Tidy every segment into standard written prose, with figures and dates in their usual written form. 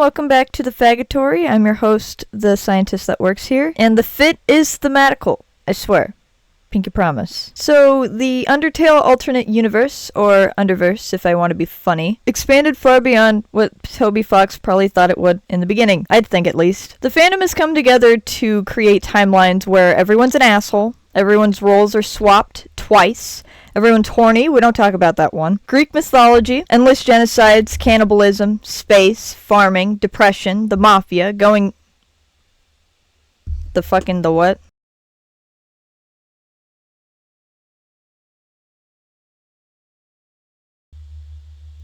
welcome back to the Fagatory. I'm your host, the scientist that works here, and the fit is thematical, I swear. Pinky promise. So, the Undertale alternate universe, or Underverse if I want to be funny, expanded far beyond what Toby Fox probably thought it would in the beginning. I'd think at least. The fandom has come together to create timelines where everyone's an asshole, everyone's roles are swapped twice, everyone's horny, we don't talk about that one, Greek mythology, endless genocides, cannibalism, space, farming, depression, the mafia, going... the what?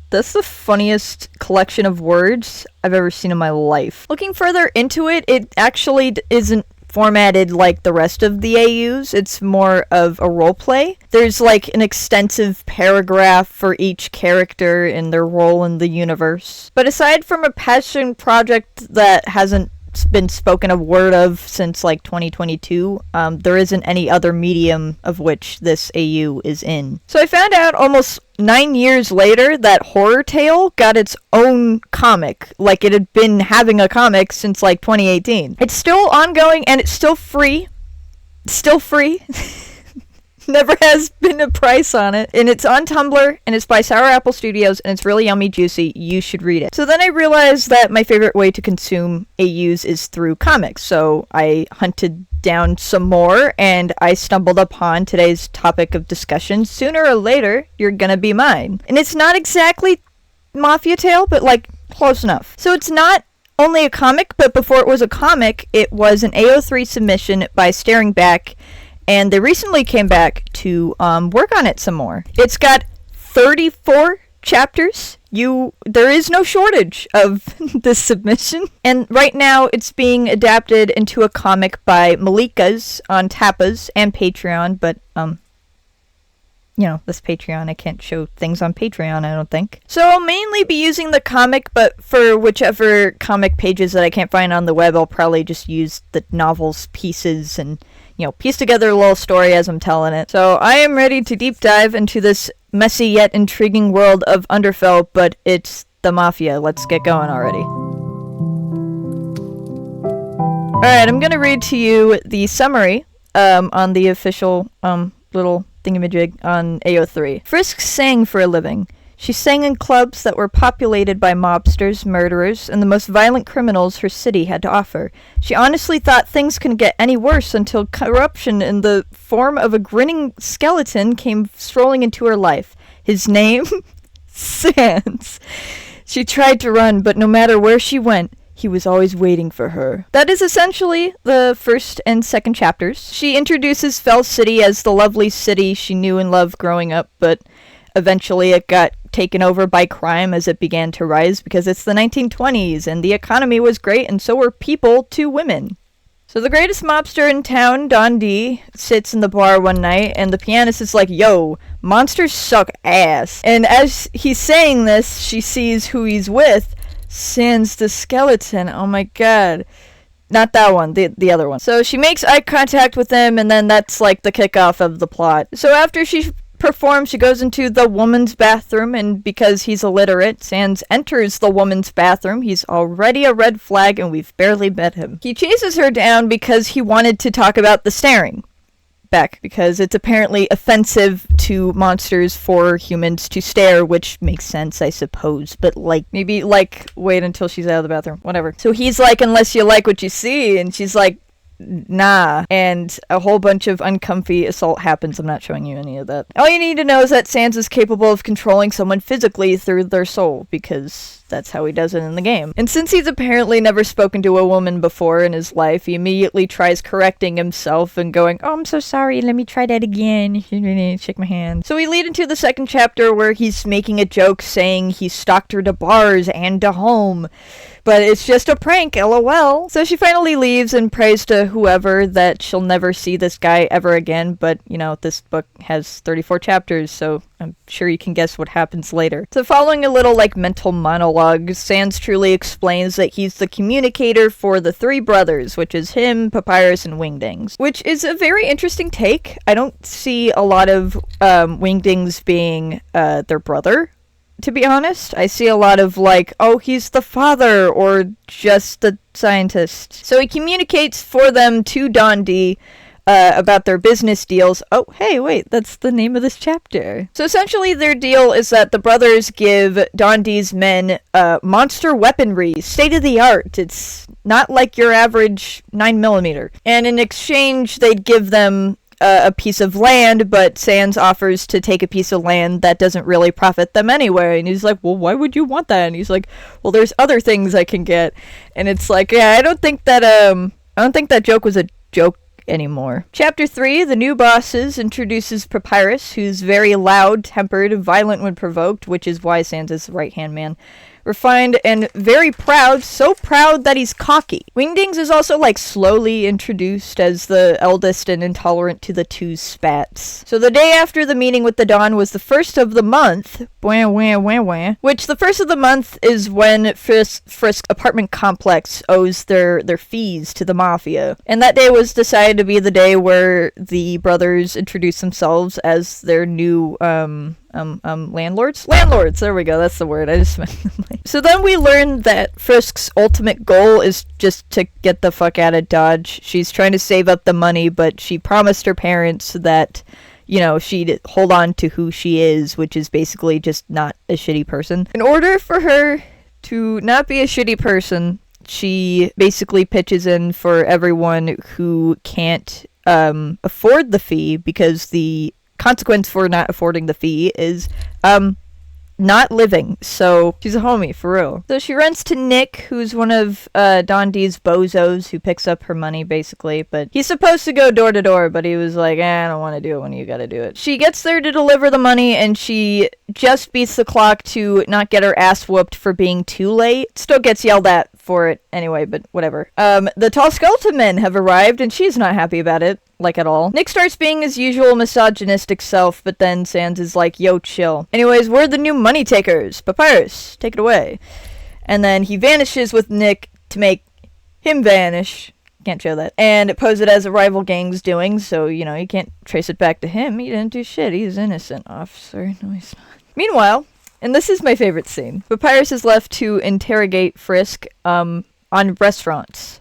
That's the funniest collection of words I've ever seen in my life. Looking further into it, it actually isn't formatted like the rest of the AUs. It's more of a roleplay. There's like an extensive paragraph for each character and their role in the universe. But aside from a passion project that hasn't been spoken a word of since like 2022, there isn't any other medium of which this AU is in. So I found out almost 9 years later that Horror Tale got its own comic, like it had been having a comic since like 2018. It's still ongoing and it's still free. Still free. Never has been a price on it. And it's on Tumblr, and it's by Sour Apple Studios, and it's really yummy juicy. You should read it. So then I realized that my favorite way to consume AUs is through comics. So I hunted down some more, and I stumbled upon today's topic of discussion. Sooner or later, you're gonna be mine. And it's not exactly Mafia Tale, but like close enough. So it's not only a comic, but before it was a comic, it was an AO3 submission by Staringback, and they recently came back to work on it some more. It's got 34 chapters. There is no shortage of this submission. And right now it's being adapted into a comic by Melikas on Tapas and Patreon, but this Patreon, I can't show things on Patreon, I don't think. So I'll mainly be using the comic, but for whichever comic pages that I can't find on the web, I'll probably just use the novel's pieces and piece together a little story as I'm telling it. So I am ready to deep dive into this messy yet intriguing world of Underfell, but it's the Mafia. Let's get going already. Alright, I'm gonna read to you the summary on the official little thingamajig on AO3. Frisk sang for a living. She sang in clubs that were populated by mobsters, murderers, and the most violent criminals her city had to offer. She honestly thought things couldn't get any worse until corruption in the form of a grinning skeleton came strolling into her life. His name? Sans. She tried to run, but no matter where she went, he was always waiting for her. That is essentially the first and second chapters. She introduces Fell City as the lovely city she knew and loved growing up, but eventually it got taken over by crime as it began to rise because it's the 1920s and the economy was great and so were people to women. So the greatest mobster in town, Don D, sits in the bar one night and the pianist is like, "Yo, monsters suck ass." And as he's saying this, she sees who he's with, Sans the skeleton. Oh my god. Not that one, the other one. So she makes eye contact with him and then that's like the kickoff of the plot. So after she performs, she goes into the woman's bathroom, and because he's illiterate, Sans enters the woman's bathroom. He's already a red flag, and we've barely met him. He chases her down because he wanted to talk about the Staringback, because it's apparently offensive to monsters for humans to stare, which makes sense, I suppose, but maybe wait until she's out of the bathroom, whatever. So he's like, "Unless you like what you see," and she's like, "Nah," and a whole bunch of uncomfy assault happens. I'm not showing you any of that. All you need to know is that Sans is capable of controlling someone physically through their soul, because that's how he does it in the game. And since he's apparently never spoken to a woman before in his life, he immediately tries correcting himself and going, "Oh, I'm so sorry, let me try that again. Shake my hand." So we lead into the second chapter where he's making a joke saying he stalked her to bars and to home. But it's just a prank, lol. So she finally leaves and prays to whoever that she'll never see this guy ever again. But, this book has 34 chapters, so I'm sure you can guess what happens later. So following a little, mental monologue, Sans truly explains that he's the communicator for the three brothers, which is him, Papyrus, and Wingdings. Which is a very interesting take. I don't see a lot of Wingdings being their brother. to be honest. I see a lot of like, oh, he's the father or just the scientist. So he communicates for them to Don D about their business deals. Oh, hey, wait, that's the name of this chapter. So essentially their deal is that the brothers give Don D's men monster weaponry, state of the art. It's not like your average 9mm. And in exchange, they'd give them a piece of land, but Sans offers to take a piece of land that doesn't really profit them anyway. And he's like, well, why would you want that? And he's like, well, there's other things I can get. And it's like, yeah, I don't think that joke was a joke anymore. Chapter 3, The New Bosses, introduces Papyrus, who's very loud-tempered, violent when provoked, which is why Sans is the right-hand man. Refined and very proud, so proud that he's cocky. Wingdings is also like slowly introduced as the eldest and intolerant to the two spats. So the day after the meeting with the Don was the first of the month, which the first of the month is when Frisk apartment complex owes their fees to the mafia. And that day was decided to be the day where the brothers introduce themselves as their new landlords? Landlords, there we go, that's the word, I just meant. So then we learn that Frisk's ultimate goal is just to get the fuck out of Dodge. She's trying to save up the money, but she promised her parents that, you know, she'd hold on to who she is, which is basically just not a shitty person. In order for her to not be a shitty person, she basically pitches in for everyone who can't afford the fee, because the consequence for not affording the fee is not living. So she's a homie for real. So she runs to Nick, who's one of Don D's bozos, who picks up her money basically, but he's supposed to go door to door, but he was like, I don't want to do it when you gotta do it. She gets there to deliver the money, and she just beats the clock to not get her ass whooped for being too late. Still gets yelled at for it anyway, but whatever. The tall skeleton men have arrived, and she's not happy about it, like at all. Nick starts being his usual misogynistic self, but then Sans is like, yo, chill. Anyways, we're the new money takers. Papyrus, take it away. And then he vanishes with Nick to make him vanish. Can't show that. And pose it as a rival gang's doing, so, you know, you can't trace it back to him. He didn't do shit. He's innocent, officer. No, he's not. Meanwhile, and this is my favorite scene, Papyrus is left to interrogate Frisk on restaurants.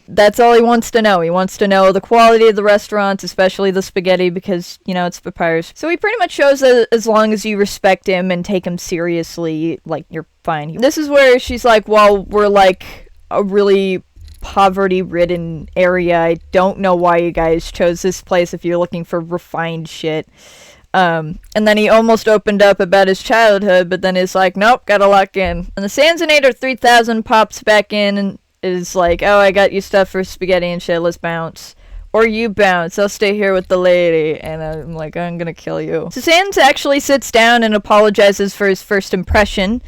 That's all he wants to know. He wants to know the quality of the restaurants, especially the spaghetti, because, you know, it's Papyrus. So he pretty much shows that as long as you respect him and take him seriously, like, you're fine. This is where she's like, well, we're like a really poverty-ridden area. I don't know why you guys chose this place if you're looking for refined shit. And then he almost opened up about his childhood, but then he's like, nope, gotta lock in. And the Sansonator 3000 pops back in and is like, oh, I got you stuff for spaghetti and shit, let's bounce. Or you bounce, I'll stay here with the lady. And I'm like, I'm gonna kill you. So Sans actually sits down and apologizes for his first impression.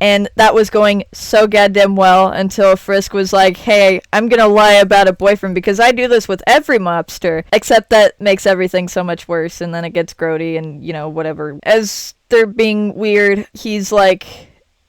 And that was going so goddamn well until Frisk was like, hey, I'm gonna lie about a boyfriend because I do this with every mobster. Except that makes everything so much worse, and then it gets grody and, you know, whatever. As they're being weird, he's like,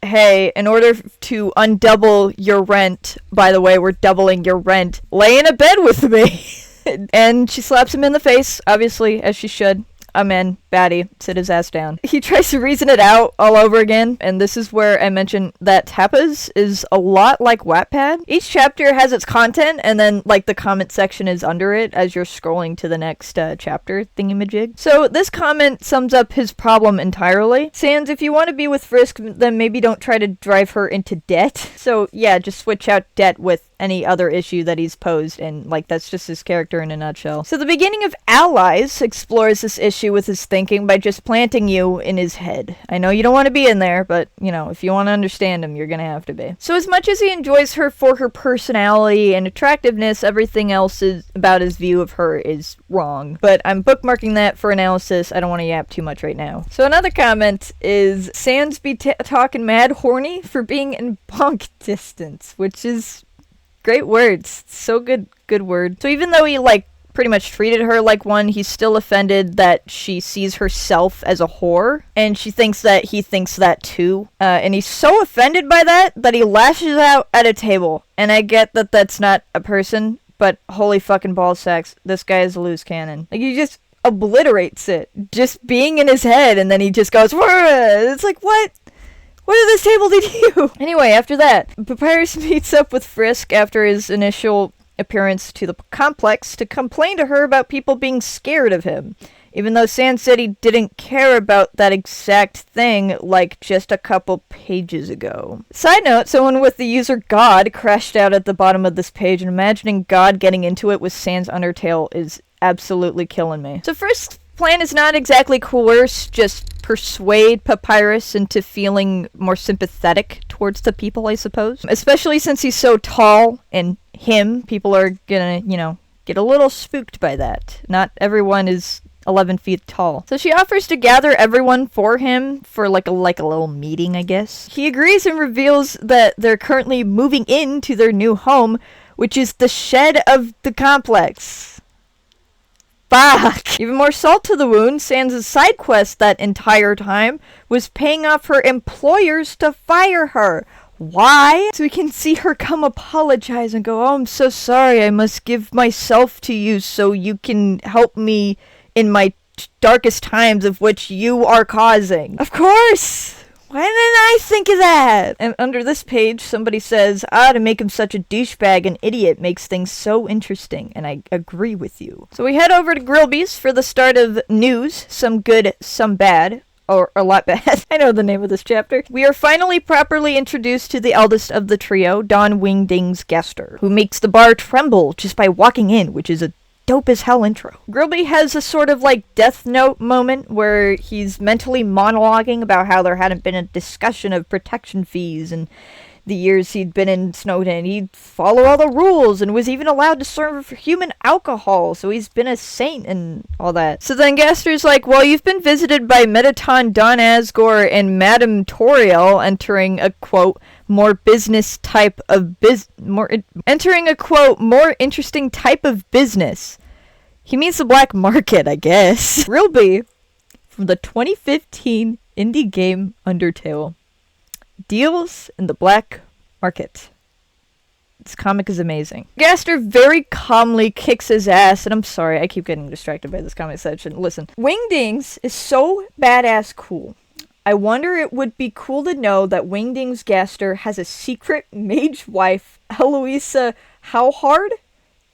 hey, in order to undouble your rent, by the way, we're doubling your rent, lay in a bed with me. And she slaps him in the face, obviously, as she should. Amen. Baddie. Sit his ass down. He tries to reason it out all over again, and this is where I mentioned that Tapas is a lot like Wattpad. Each chapter has its content, and then, like, the comment section is under it as you're scrolling to the next chapter thingamajig. So this comment sums up his problem entirely. Sans, if you want to be with Frisk, then maybe don't try to drive her into debt. So, yeah, just switch out debt with any other issue that he's posed, and, like, that's just his character in a nutshell. So the beginning of Allies explores this issue with his thinking by just planting you in his head. I know you don't want to be in there, but, you know, if you want to understand him, you're gonna have to be. So as much as he enjoys her for her personality and attractiveness, everything else is about his view of her is wrong. But I'm bookmarking that for analysis. I don't want to yap too much right now. So another comment is, Sans be talking mad horny for being in bonk distance, which is great words. So good word. So even though he, like, pretty much treated her like one, he's still offended that she sees herself as a whore, and she thinks that he thinks that too. And he's so offended by that he lashes out at a table. And I get that that's not a person, but holy fucking ball sacks, this guy is a loose cannon. Like, you just obliterates it, just being in his head, and then he just goes, "Whoa!" It's like, what? What did this table do to you? Anyway, after that, Papyrus meets up with Frisk after his initial appearance to the complex to complain to her about people being scared of him, even though Sans said he didn't care about that exact thing like just a couple pages ago. Side note, someone with the user God crashed out at the bottom of this page, and imagining God getting into it with Sans Undertale is absolutely killing me. So Frisk's plan is not exactly coerce, just persuade Papyrus into feeling more sympathetic towards the people, I suppose. Especially since he's so tall and people are gonna, get a little spooked by that. Not everyone is 11 feet tall. So she offers to gather everyone for him for like a little meeting, I guess. He agrees and reveals that they're currently moving into their new home, which is the shed of the complex. Fuck! Even more salt to the wound, Sans' side quest that entire time was paying off her employers to fire her. Why? So we can see her come apologize and go, "Oh, I'm so sorry, I must give myself to you so you can help me in my darkest times of which you are causing." Of course! Why didn't I think of that? And under this page, somebody says, to make him such a douchebag and idiot makes things so interesting, and I agree with you. So we head over to Grillby's for the start of news, some good, some bad. Or a lot bad. I know the name of this chapter. We are finally properly introduced to the eldest of the trio, Don Wingding's Gaster, who makes the bar tremble just by walking in, which is a dope as hell intro. Grillby has a sort of like Death Note moment where he's mentally monologuing about how there hadn't been a discussion of protection fees and the years he'd been in Snowden. He'd follow all the rules and was even allowed to serve human alcohol, so he's been a saint and all that. So then Gaster's like, "Well, you've been visited by Metaton Don Asgore and Madame Toriel, entering a quote more business type of entering a quote more interesting type of business." He means the black market, I guess. Grillby from the 2015 indie game Undertale deals in the black market. This comic is amazing. Gaster very calmly kicks his ass, and I'm sorry, I keep getting distracted by this comic section. Listen, Wingdings is so badass cool. I wonder it would be cool to know that Wingdings Gaster has a secret mage wife, Eloisa Howhard?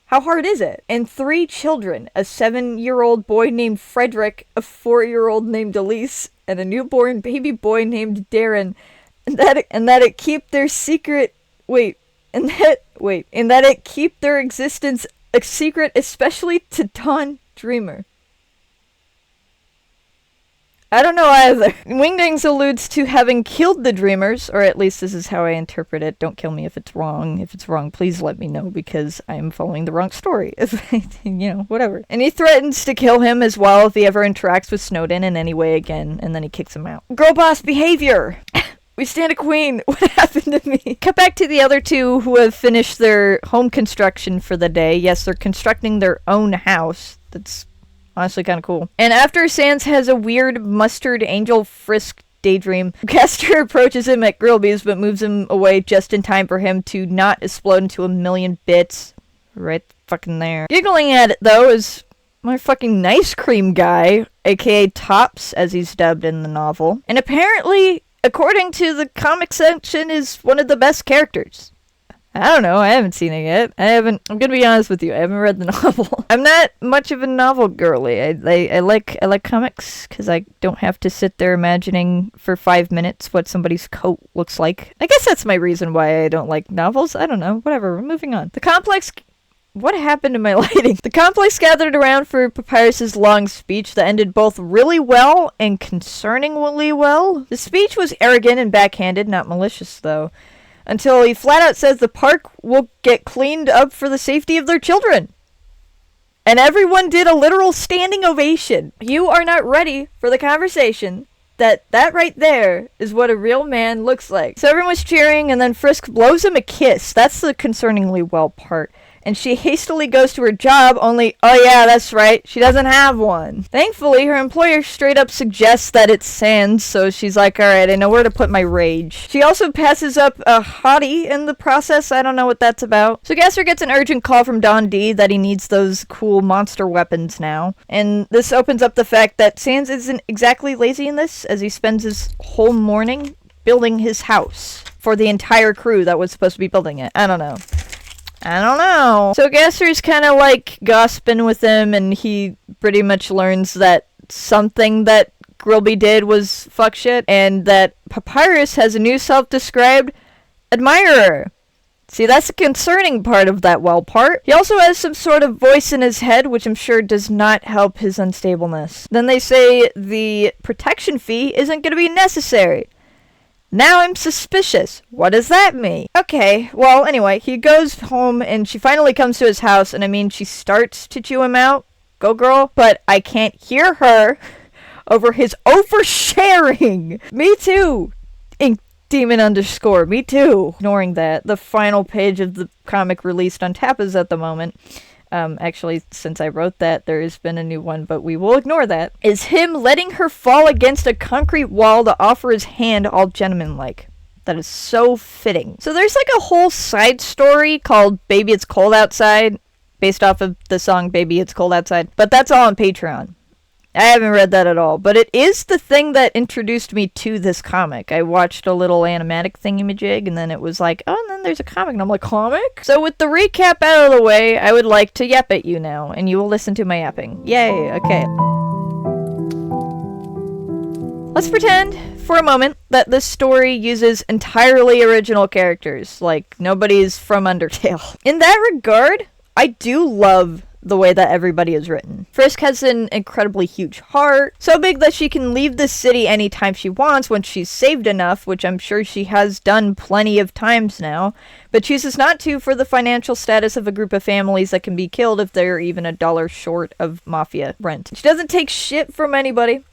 How hard is it? And 3 children, a 7-year-old boy named Frederick, a 4-year-old named Elise, and a newborn baby boy named Darren. And that it keep their secret and that it keep their existence a secret, especially to Dawn Dreamer. I don't know either. Wingdings alludes to having killed the Dreamers, or at least this is how I interpret it. Don't kill me if it's wrong. If it's wrong, please let me know, because I'm following the wrong story. Whatever. And he threatens to kill him as well if he ever interacts with Snowden in any way again, and then he kicks him out. Girl boss behavior! We stand a queen. What happened to me? Cut back to the other two who have finished their home construction for the day. Yes, they're constructing their own house. That's honestly kind of cool. And after Sans has a weird mustard angel Frisk daydream, Gaster approaches him at Grillby's but moves him away just in time for him to not explode into a million bits. Right fucking there. Giggling at it, though, is my fucking nice cream guy, aka Tops, as he's dubbed in the novel. And apparently, according to the comic section, is one of the best characters. I don't know, I haven't seen it yet. I'm gonna be honest with you, I haven't read the novel. I'm not much of a novel girly. I like comics, because I don't have to sit there imagining for 5 minutes what somebody's coat looks like. I guess that's my reason why I don't like novels. I don't know, whatever, we're moving on. What happened to my lighting? The complex gathered around for Papyrus's long speech that ended both really well and concerningly well. The speech was arrogant and backhanded, not malicious though, until he flat out says the park will get cleaned up for the safety of their children. And everyone did a literal standing ovation. You are not ready for the conversation that right there is what a real man looks like. So everyone was cheering, and then Frisk blows him a kiss. That's the concerningly well part. and she hastily goes to her job, only, oh yeah, that's right, she doesn't have one. Thankfully, her employer straight up suggests that it's Sans, so she's like, alright, I know where to put my rage. She also passes up a hottie in the process, I don't know what that's about. So Gasser gets an urgent call from Don D that he needs those cool monster weapons now, and this opens up the fact that Sans isn't exactly lazy in this, as he spends his whole morning building his house for the entire crew that was supposed to be building it. I don't know. So Gasser's kind of like gossiping with him, and he pretty much learns that something that Grilby did was fuck shit, and that Papyrus has a new self-described admirer. See, that's the concerning part of that part. He also has some sort of voice in his head, which I'm sure does not help his unstableness. Then they say the protection fee isn't going to be necessary. Now I'm suspicious. What does that mean? Okay, well, anyway, he goes home and she finally comes to his house, and I mean, she starts to chew him out. Go girl. But I can't hear her over his oversharing. Me too. Demon_, me too. Ignoring that, the final page of the comic released on Tapas at the moment, actually, since I wrote that, there has been a new one, but we will ignore that, is him letting her fall against a concrete wall to offer his hand all gentleman-like. That is so fitting. So there's like a whole side story called Baby It's Cold Outside, based off of the song Baby It's Cold Outside, but that's all on Patreon. I haven't read that at all, but it is the thing that introduced me to this comic. I watched a little animatic thingamajig, and then it was like, oh, and then there's a comic, and I'm like, comic? So with the recap out of the way, I would like to yap at you now, and you will listen to my yapping. Yay, okay. Let's pretend, for a moment, that this story uses entirely original characters, like nobody's from Undertale. In that regard, I do love the way that everybody is written. Frisk has an incredibly huge heart, so big that she can leave the city anytime she wants when she's saved enough, which I'm sure she has done plenty of times now, but chooses not to for the financial status of a group of families that can be killed if they're even $1 short of mafia rent. She doesn't take shit from anybody.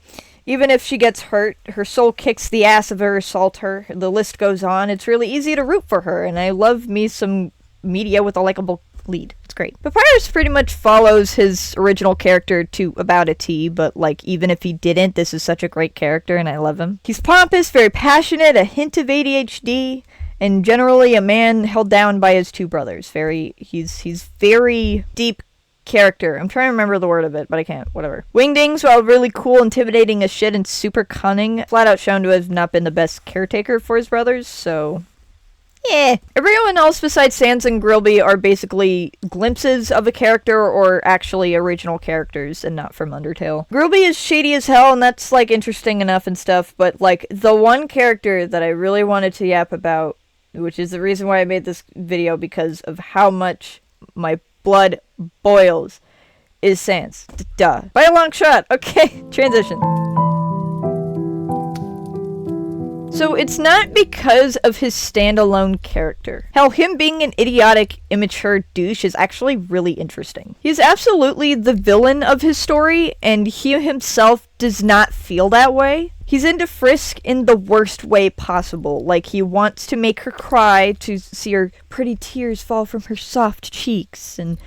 Even if she gets hurt, her soul kicks the ass of her assaulter. The list goes on. It's really easy to root for her, and I love me some media with a likable lead. It's great. Papyrus pretty much follows his original character to about a T, but like even if he didn't, this is such a great character and I love him. He's pompous, very passionate, a hint of ADHD, and generally a man held down by his two brothers. He's very deep character. I'm trying to remember the word of it, but I can't. Whatever. Wingdings, while really cool, intimidating as shit, and super cunning, flat out shown to have not been the best caretaker for his brothers, so yeah. Everyone else besides Sans and Grilby are basically glimpses of a character or actually original characters and not from Undertale. Grilby is shady as hell, and that's like interesting enough and stuff, but like the one character that I really wanted to yap about, which is the reason why I made this video because of how much my blood boils, is Sans. Duh. By a long shot. Okay, transition. So it's not because of his standalone character. Hell, him being an idiotic, immature douche is actually really interesting. He's absolutely the villain of his story, and he himself does not feel that way. He's into Frisk in the worst way possible. Like, he wants to make her cry to see her pretty tears fall from her soft cheeks and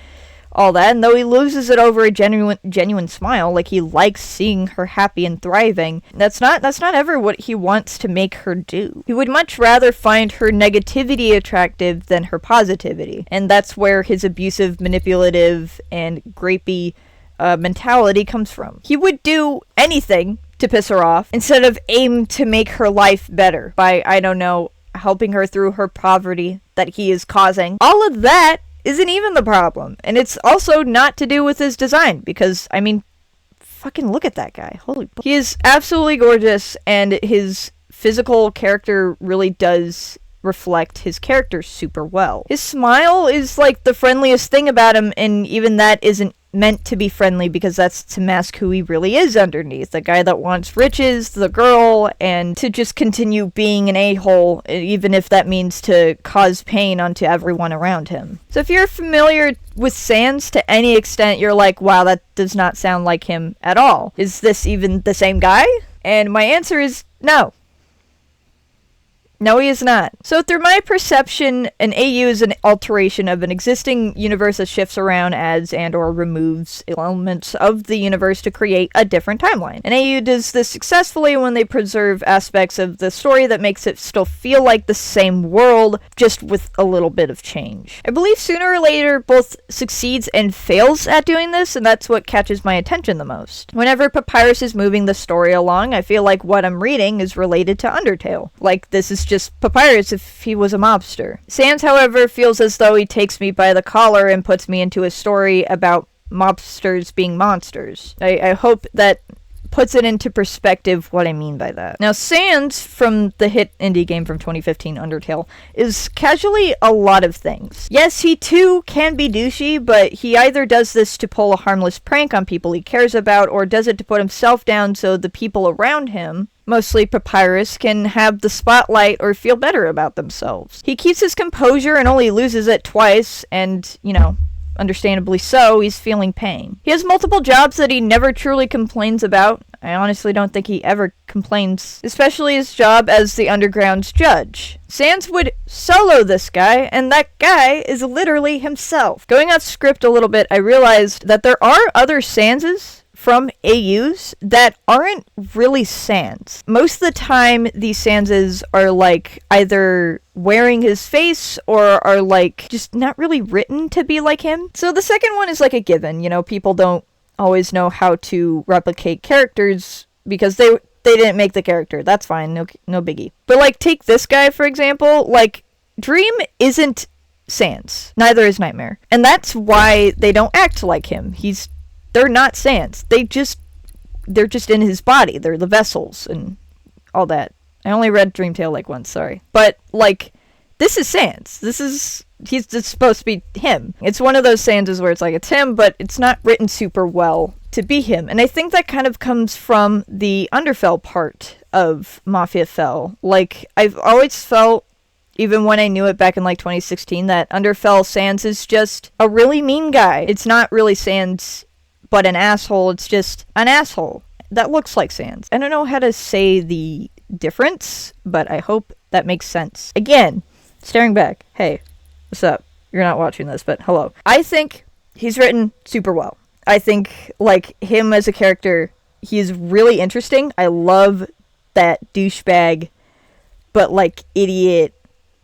all that, and though he loses it over a genuine smile, like he likes seeing her happy and thriving, that's not ever what he wants to make her do. He would much rather find her negativity attractive than her positivity, and that's where his abusive, manipulative, and grapey mentality comes from. He would do anything to piss her off instead of aim to make her life better by, I don't know, helping her through her poverty that he is causing. All of that isn't even the problem. And it's also not to do with his design, because, I mean, fucking look at that guy. Holy bull. He is absolutely gorgeous, and his physical character really does reflect his character super well. His smile is like the friendliest thing about him, and even that isn't meant to be friendly because that's to mask who he really is underneath. The guy that wants riches, the girl, and to just continue being an a-hole, even if that means to cause pain onto everyone around him. So if you're familiar with Sans to any extent, you're like, wow, that does not sound like him at all. Is this even the same guy? And my answer is no. No, he is not. So through my perception, an AU is an alteration of an existing universe that shifts around, adds and or removes elements of the universe to create a different timeline. An AU does this successfully when they preserve aspects of the story that makes it still feel like the same world, just with a little bit of change. I believe sooner or later both succeeds and fails at doing this, and that's what catches my attention the most. Whenever Papyrus is moving the story along, I feel like what I'm reading is related to Undertale. Like, this is just Papyrus if he was a mobster. Sans, however, feels as though he takes me by the collar and puts me into a story about mobsters being monsters. I hope that puts it into perspective what I mean by that. Now, Sans, from the hit indie game from 2015, Undertale, is casually a lot of things. Yes, he too can be douchey, but he either does this to pull a harmless prank on people he cares about, or does it to put himself down so the people around him, mostly Papyrus, can have the spotlight or feel better about themselves. He keeps his composure and only loses it twice, and, understandably so, he's feeling pain. He has multiple jobs that he never truly complains about. I honestly don't think he ever complains, especially his job as the underground's judge. Sans would solo this guy, and that guy is literally himself. Going off script a little bit, I realized that there are other Sanses from AUs that aren't really Sans. Most of the time, these Sanses are like either wearing his face or are like just not really written to be like him. So the second one is like a given. People don't always know how to replicate characters because they didn't make the character. That's fine. No biggie. But like, take this guy for example. Like, Dream isn't Sans. Neither is Nightmare. And that's why they don't act like him. They're not Sans. They're just in his body. They're the vessels and all that. I only read Dreamtale like once, sorry. But like, this is Sans. He's just supposed to be him. It's one of those Sanses where it's like it's him, but it's not written super well to be him. And I think that kind of comes from the underfell part of mafiafell. Like, I've always felt, even when I knew it back in like 2016, that underfell Sans is just a really mean guy. It's not really Sans but an asshole. It's just an asshole that looks like Sans. I don't know how to say the difference, but I hope that makes sense. Again, Staringback, hey, what's up? You're not watching this, but hello. I think he's written super well. I think, like, him as a character, he's really interesting. I love that douchebag, but, like, idiot,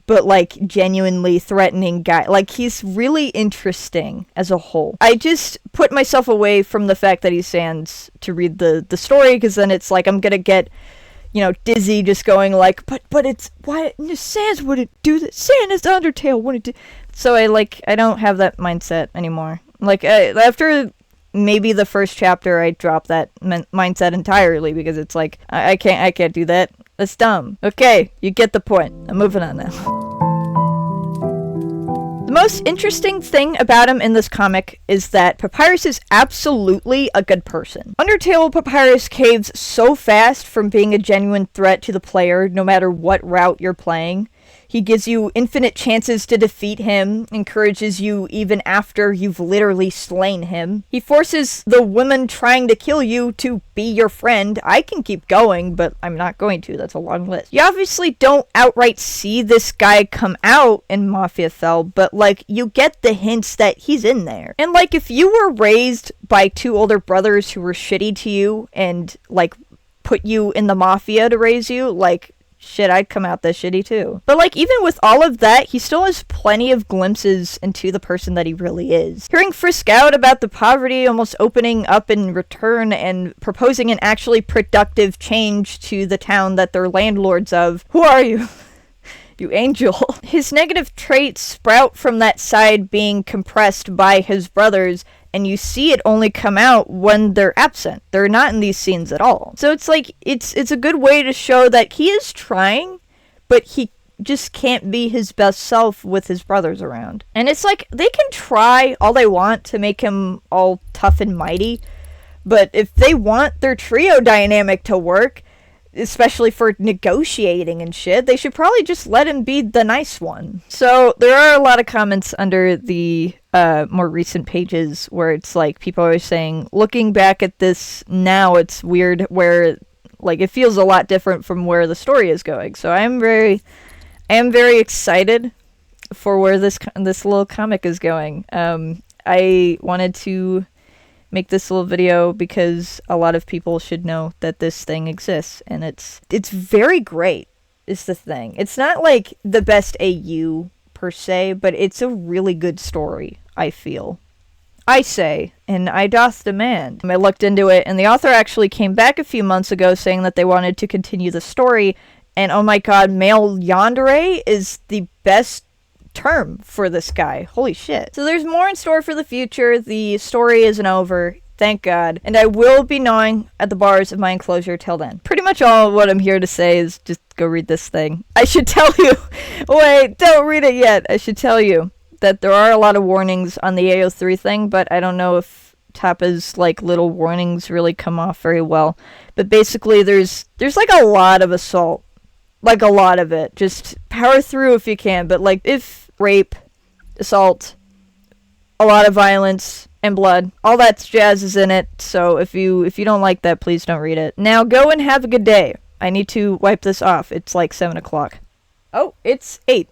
but, like, genuinely threatening guy. Like, he's really interesting as a whole. I just put myself away from the fact that he's Sans to read the story, because then it's like I'm gonna get, dizzy just going like, but it's, why, Sans wouldn't do that. Sans Undertale wouldn't do. So I don't have that mindset anymore. Like, after maybe the first chapter, I dropped that mindset entirely, because it's like, I can't do that. That's dumb. Okay, you get the point. I'm moving on now. The most interesting thing about him in this comic is that Papyrus is absolutely a good person. Undertale Papyrus caves so fast from being a genuine threat to the player, no matter what route you're playing. He gives you infinite chances to defeat him, encourages you even after you've literally slain him. He forces the woman trying to kill you to be your friend. I can keep going, but I'm not going to. That's a long list. You obviously don't outright see this guy come out in mafiafell, but like, you get the hints that he's in there. And like, if you were raised by two older brothers who were shitty to you and like put you in the mafia to raise you, like, shit, I'd come out this shitty too. But like, even with all of that, he still has plenty of glimpses into the person that he really is. Hearing Frisk out about the poverty, almost opening up in return and proposing an actually productive change to the town that they're landlords of. Who are you? You angel. His negative traits sprout from that side being compressed by his brothers, and you see it only come out when they're absent. They're not in these scenes at all. So it's like, it's a good way to show that he is trying, but he just can't be his best self with his brothers around. And it's like, they can try all they want to make him all tough and mighty, but if they want their trio dynamic to work, especially for negotiating and shit, they should probably just let him be the nice one. So there are a lot of comments under the more recent pages where it's like, people are saying, looking back at this now, it's weird where, like, it feels a lot different from where the story is going. So I'm very I am very excited for where this little comic is going. I wanted to make this little video because a lot of people should know that this thing exists, and it's very great is the thing. It's not like the best AU per se, but it's a really good story, I feel. I say, and I doth demand. I looked into it, and the author actually came back a few months ago saying that they wanted to continue the story, and oh my god, male yandere is the best term for this guy. Holy shit. So there's more in store for the future. The story isn't over, thank god, and I will be gnawing at the bars of my enclosure till then. Pretty much all what I'm here to say is just go read this thing. I should tell you, wait, don't read it yet. I should tell you that there are a lot of warnings on the AO3 thing, but I don't know if Tappa's like little warnings really come off very well. But basically there's like a lot of assault. Like a lot of it. Just power through if you can, but like if rape, assault, a lot of violence and blood, all that jazz is in it. So if you don't like that, please don't read it. Now go and have a good day. I need to wipe this off. It's like 7 o'clock. Oh, it's 8.